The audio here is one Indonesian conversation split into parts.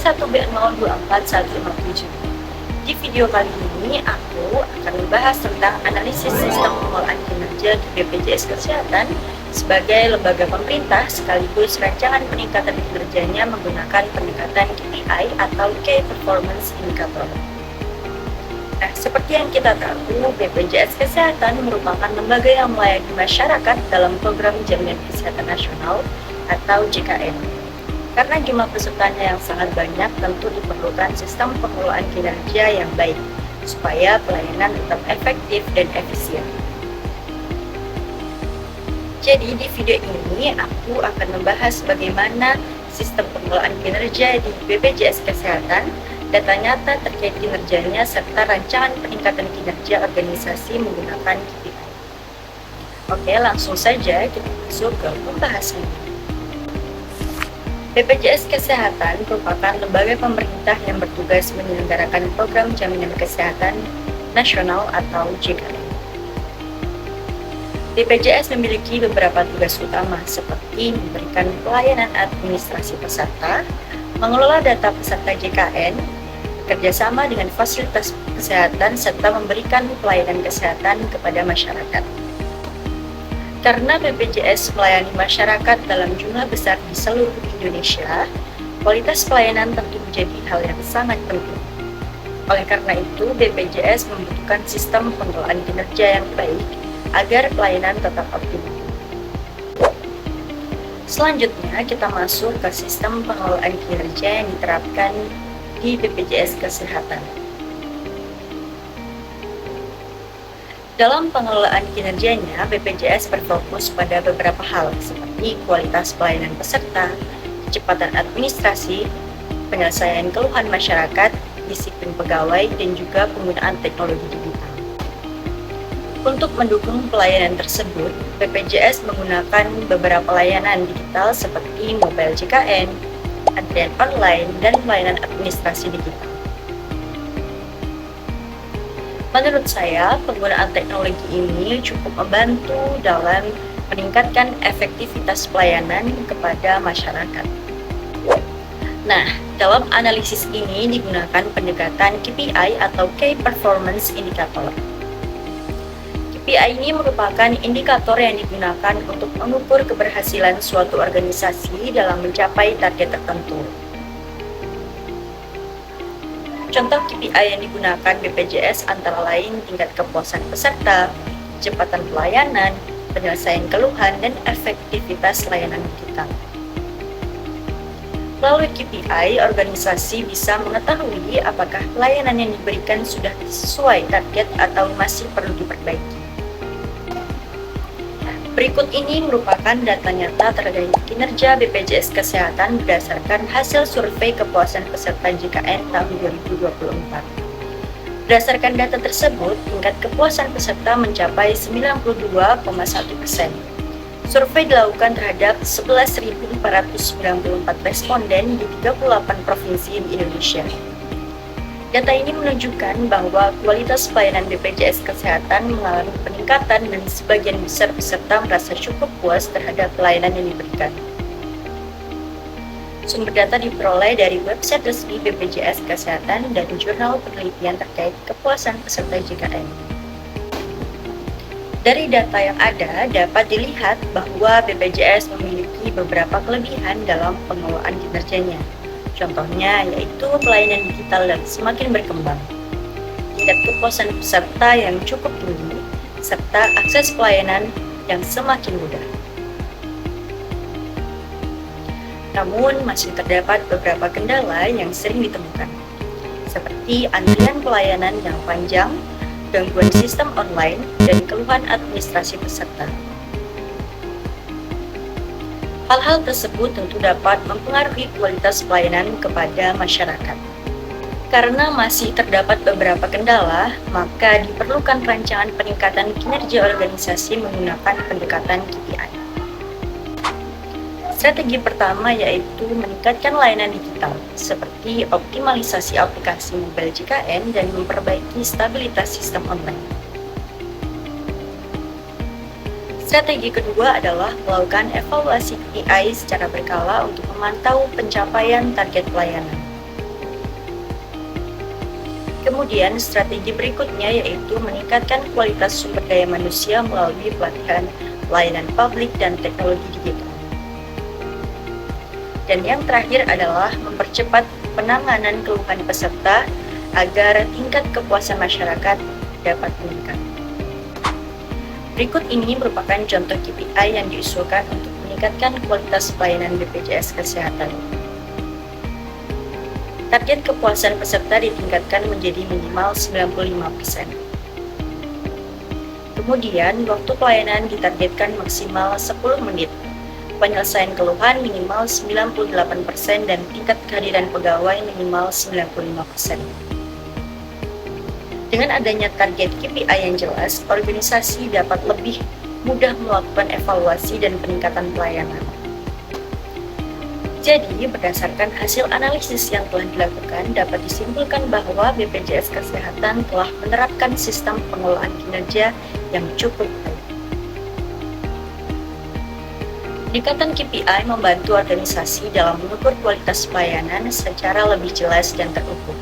B1B024157. Di video kali ini, aku akan membahas tentang analisis sistem pengelolaan kinerja di BPJS Kesehatan sebagai lembaga pemerintah sekaligus rancangan peningkatan kinerjanya menggunakan pendekatan KPI atau Key Performance Indicator. Nah, seperti yang kita tahu, BPJS Kesehatan merupakan lembaga yang melayani masyarakat dalam program Jaminan Kesehatan Nasional atau JKN. Karena jumlah pesertanya yang sangat banyak, tentu diperlukan sistem pengelolaan kinerja yang baik, supaya pelayanan tetap efektif dan efisien. Jadi di video ini, aku akan membahas bagaimana sistem pengelolaan kinerja di BPJS Kesehatan, data nyata terkait kinerjanya, serta rancangan peningkatan kinerja organisasi menggunakan KPI. Oke, langsung saja kita masuk ke pembahasan. BPJS Kesehatan merupakan lembaga pemerintah yang bertugas menyelenggarakan program Jaminan Kesehatan Nasional atau JKN. BPJS memiliki beberapa tugas utama seperti memberikan pelayanan administrasi peserta, mengelola data peserta JKN, bekerjasama dengan fasilitas kesehatan, serta memberikan pelayanan kesehatan kepada masyarakat. Karena BPJS melayani masyarakat dalam jumlah besar di seluruh Indonesia, kualitas pelayanan tentu menjadi hal yang sangat penting. Oleh karena itu, BPJS membutuhkan sistem pengelolaan kinerja yang baik agar pelayanan tetap optimal. Selanjutnya, kita masuk ke sistem pengelolaan kinerja yang diterapkan di BPJS Kesehatan. Dalam pengelolaan kinerjanya, BPJS berfokus pada beberapa hal seperti kualitas pelayanan peserta, kecepatan administrasi, penyelesaian keluhan masyarakat, disiplin pegawai, dan juga penggunaan teknologi digital. Untuk mendukung pelayanan tersebut, BPJS menggunakan beberapa layanan digital seperti mobile JKN, antrian online, dan pelayanan administrasi digital. Menurut saya, penggunaan teknologi ini cukup membantu dalam meningkatkan efektivitas pelayanan kepada masyarakat. Nah, dalam analisis ini digunakan pendekatan KPI atau Key Performance Indicator. KPI ini merupakan indikator yang digunakan untuk mengukur keberhasilan suatu organisasi dalam mencapai target tertentu. Contoh KPI yang digunakan BPJS antara lain tingkat kepuasan peserta, kecepatan pelayanan, penyelesaian keluhan, dan efektivitas layanan digital. Melalui KPI, organisasi bisa mengetahui apakah pelayanan yang diberikan sudah sesuai target atau masih perlu diperbaiki. Berikut ini merupakan data nyata terkait kinerja BPJS Kesehatan berdasarkan hasil survei kepuasan peserta JKN tahun 2024. Berdasarkan data tersebut, tingkat kepuasan peserta mencapai 92,1%. Survei dilakukan terhadap 11.494 responden di 38 provinsi di Indonesia. Data ini menunjukkan bahwa kualitas pelayanan BPJS Kesehatan mengalami peningkatan dan sebagian besar peserta merasa cukup puas terhadap pelayanan yang diberikan. Sumber data diperoleh dari website resmi BPJS Kesehatan dan jurnal penelitian terkait kepuasan peserta JKN. Dari data yang ada, dapat dilihat bahwa BPJS memiliki beberapa kelebihan dalam pengelolaan kinerjanya. Contohnya yaitu pelayanan digital yang semakin berkembang, tingkat kepuasan peserta yang cukup tinggi, serta akses pelayanan yang semakin mudah. Namun, masih terdapat beberapa kendala yang sering ditemukan, seperti antrian pelayanan yang panjang, gangguan sistem online, dan keluhan administrasi peserta. Hal-hal tersebut tentu dapat mempengaruhi kualitas pelayanan kepada masyarakat. Karena masih terdapat beberapa kendala, maka diperlukan rancangan peningkatan kinerja organisasi menggunakan pendekatan KPI. Strategi pertama yaitu meningkatkan layanan digital, seperti optimalisasi aplikasi mobile JKN dan memperbaiki stabilitas sistem online. Strategi kedua adalah melakukan evaluasi KPI secara berkala untuk memantau pencapaian target pelayanan. Kemudian strategi berikutnya yaitu meningkatkan kualitas sumber daya manusia melalui pelatihan, pelayanan publik, dan teknologi digital. Dan yang terakhir adalah mempercepat penanganan keluhan peserta agar tingkat kepuasan masyarakat dapat meningkat. Berikut ini merupakan contoh KPI yang diusulkan untuk meningkatkan kualitas pelayanan BPJS Kesehatan. Target kepuasan peserta ditingkatkan menjadi minimal 95%. Kemudian, waktu pelayanan ditargetkan maksimal 10 menit. Penyelesaian keluhan minimal 98% dan tingkat kehadiran pegawai minimal 95%. Dengan adanya target KPI yang jelas, organisasi dapat lebih mudah melakukan evaluasi dan peningkatan pelayanan. Jadi, berdasarkan hasil analisis yang telah dilakukan, dapat disimpulkan bahwa BPJS Kesehatan telah menerapkan sistem pengelolaan kinerja yang cukup baik. Peningkatan KPI membantu organisasi dalam mengukur kualitas pelayanan secara lebih jelas dan terukur.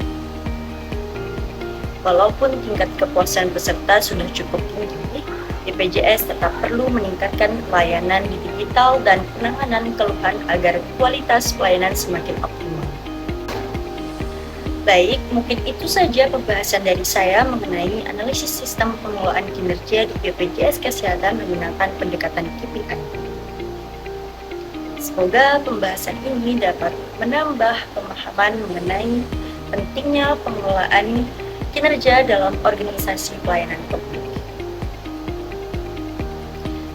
Walaupun tingkat kepuasan peserta sudah cukup tinggi, BPJS tetap perlu meningkatkan pelayanan di digital dan penanganan keluhan agar kualitas pelayanan semakin optimal. Baik, mungkin itu saja pembahasan dari saya mengenai analisis sistem pengelolaan kinerja di BPJS Kesehatan menggunakan pendekatan KPI. Semoga pembahasan ini dapat menambah pemahaman mengenai pentingnya pengelolaan kinerja dalam organisasi pelayanan publik.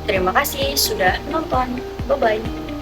Terima kasih sudah menonton. Bye-bye.